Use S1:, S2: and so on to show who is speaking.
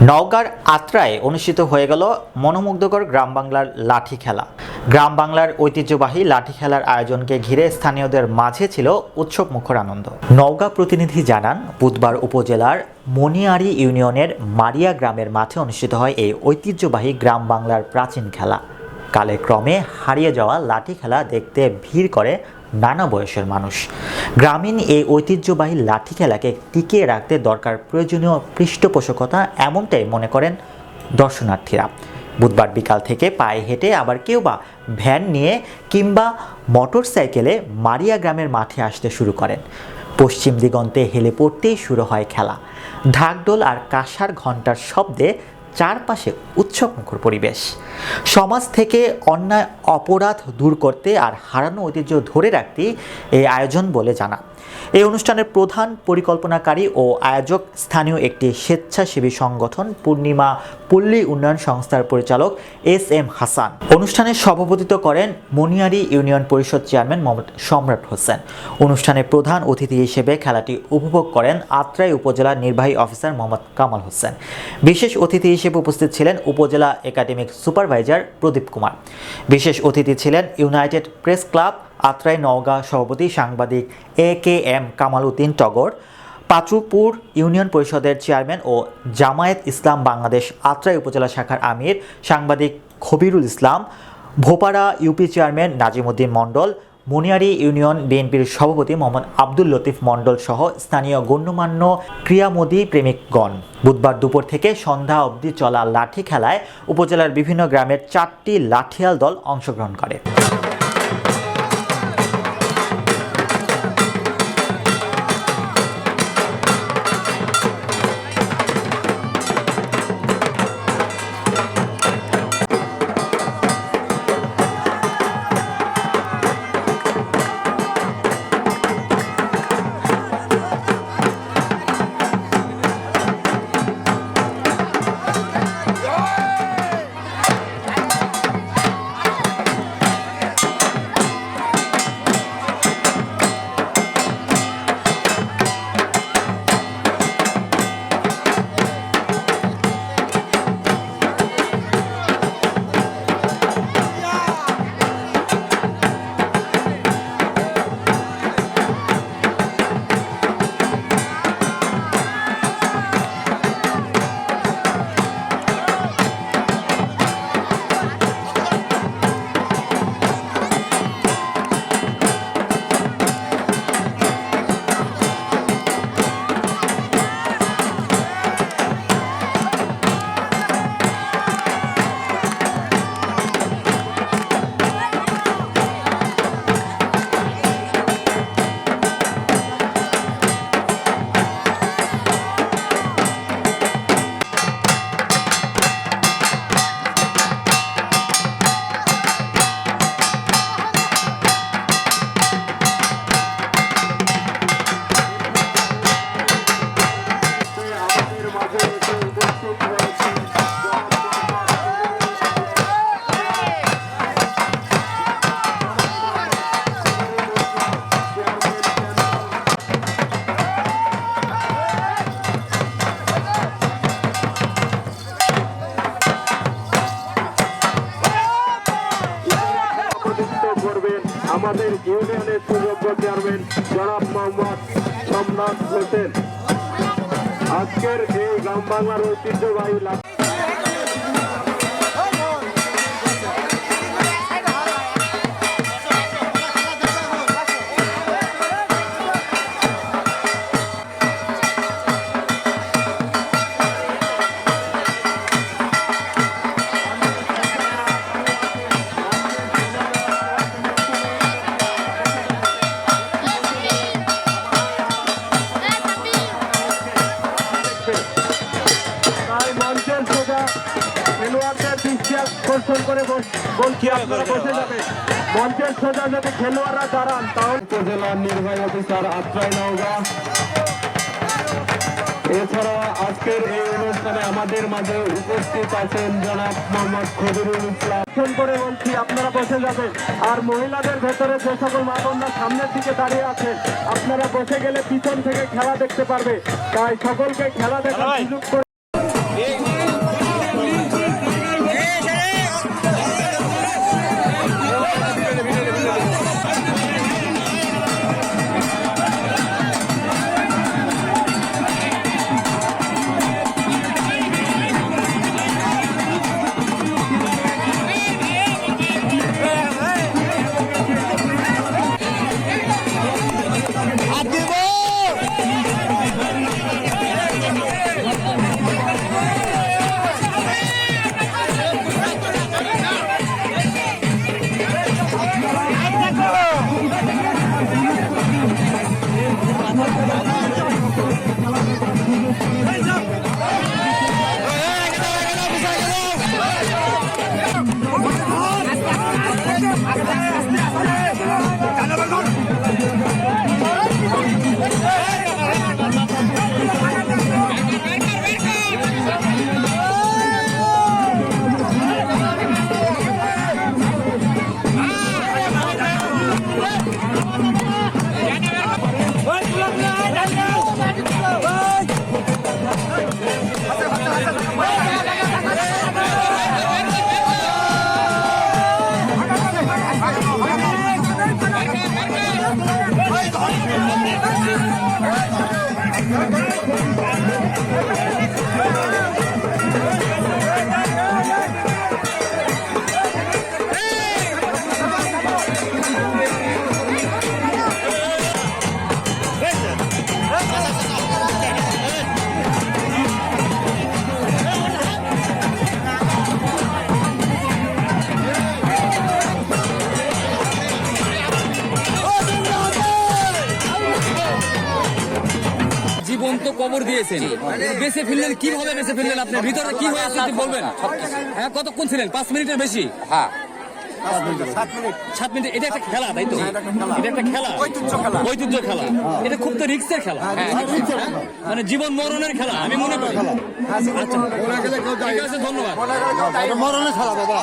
S1: নওগাঁর আত্রায় অনুষ্ঠিত হয়ে গেল মনোমুগ্ধকর গ্রাম বাংলার লাঠি খেলা। গ্রাম বাংলার ঐতিহ্যবাহী লাঠি খেলার আয়োজনকে ঘিরে স্থানীয়দের মাঝে ছিল উৎসবমুখর আনন্দ। নওগাঁ প্রতিনিধি জানান, বুধবার উপজেলার মনিয়ারি ইউনিয়নের মারিয়া গ্রামের মাঠে অনুষ্ঠিত হয় এই ঐতিহ্যবাহী গ্রাম বাংলার প্রাচীন খেলা। কালে ক্রমে হারিয়ে যাওয়া লাঠি খেলা দেখতে ভিড় করে নানা বয়সের মানুষ। গ্রামীণ এই ঐতিহ্যবাহী লাঠি খেলাকে টিকিয়ে রাখতে দরকার প্রয়োজনীয় পৃষ্ঠপোষকতা, এমনটাই মনে করেন দর্শনার্থীরা। বুধবার বিকাল থেকে পায়ে হেঁটে, আবার কেউ বা ভ্যান নিয়ে কিংবা মোটরসাইকেলে মারিয়া গ্রামের মাঠে আসতে শুরু করেন। পশ্চিম দিগন্তে হেলে পড়তেই শুরু হয় খেলা। ঢাকঢোল আর কাঁসার ঘণ্টার শব্দে চারপাশে উৎসবমুখর পরিবেশ। সমাজ থেকে অন্যায় অপরাধ দূর করতে আর হারানো ঐতিহ্য ধরে রাখতে এই আয়োজন বলে জানা। এই অনুষ্ঠানের প্রধান পরিকল্পনাকারী ও আয়োজক স্থানীয় একটি স্বেচ্ছাসেবী সংগঠন পূর্ণিমা পল্লী উন্নয়ন সংস্থার পরিচালক SM হাসান। অনুষ্ঠানে সভাপতিত্ব করেন মনিয়ারি ইউনিয়ন পরিষদ চেয়ারম্যান মোহাম্মদ সম্রাট হোসেন। অনুষ্ঠানে প্রধান অতিথি হিসেবে খেলাটি উপভোগ করেন আত্রাই উপজেলা নির্বাহী অফিসার মোহাম্মদ কামাল হোসেন। বিশেষ অতিথি হিসেবে উপস্থিত ছিলেন উপজেলা একাডেমিক সুপারভাইজার প্রদীপ কুমার। বিশেষ অতিথি ছিলেন United press club Atrai Naogaon সভাপতি সাংবাদিক AKM কামাল উদ্দিন টগর, পাচুপুর ইউনিয়ন পরিষদের চেয়ারম্যান ও জামায়াত ইসলাম বাংলাদেশ আত্রাই উপজেলা শাখার আমির সাংবাদিক খবিরুল ইসলাম, ভোপাড়া ইউপি চেয়ারম্যান নাজিমউদ্দিন মণ্ডল, মনিয়ারি ইউনিয়ন বিএনপির সভাপতি মোহাম্মদ আব্দুল লতিফ মণ্ডল সহ স্থানীয় গণ্যমান্য ক্রীড়ামোদী প্রেমিকগণ। বুধবার দুপুর থেকে সন্ধ্যা অবধি চলা লাঠি খেলায় উপজেলার বিভিন্ন গ্রামের 4টি লাঠিয়াল দল অংশগ্রহণ করে।
S2: আমাদের ইউনিয়নের সুযোগ্য চেয়ারম্যান জনাব মোহাম্মদ সম্রাট হোসেন। আজকের এই গ্রাম বাংলার ঐতিহ্যবাহী মঞ্চের সোজা যদি খেলোয়াড়রা দাঁড়ান তাহলে উপজেলার নির্বাহী অফিসার আত্রাই নওগাঁ। এছাড়া আজকের এই অনুষ্ঠানে আমাদের মাঝে উপস্থিত আছেন জনাব মোহাম্মদ খবিরুল ইসলাম। করে বলছি আপনারা বসে যাবেন। আর মহিলাদের ভেতরে যে সকল মা বোনরা সামনের দিকে দাঁড়িয়ে আছেন, আপনারা বসে গেলে পিছন থেকে খেলা দেখতে পারবে। তাই সকলকে খেলা দেখার সুযোগ করে
S3: দিয়েছেন, বেঁচে ফিরলেন কিভাবে? বেঁচে ফিরলেন আপনি ভিতরে কি হয়েছে একটু বলবেন? হ্যাঁ, কতক্ষণ ছিলেন? 5 মিনিটের বেশি?
S4: হ্যাঁ
S3: 7 মিনিট। এটা একটা খেলা, তাই তো? এটা একটা খেলা, ঐতিহ্য খেলা। এটা খুব তো রিস্কের খেলা, মানে জীবন মরণের খেলা আমি মনে করি। আচ্ছা, ঠিক আছে, ধন্যবাদ।
S4: মরণের খেলা বাবা।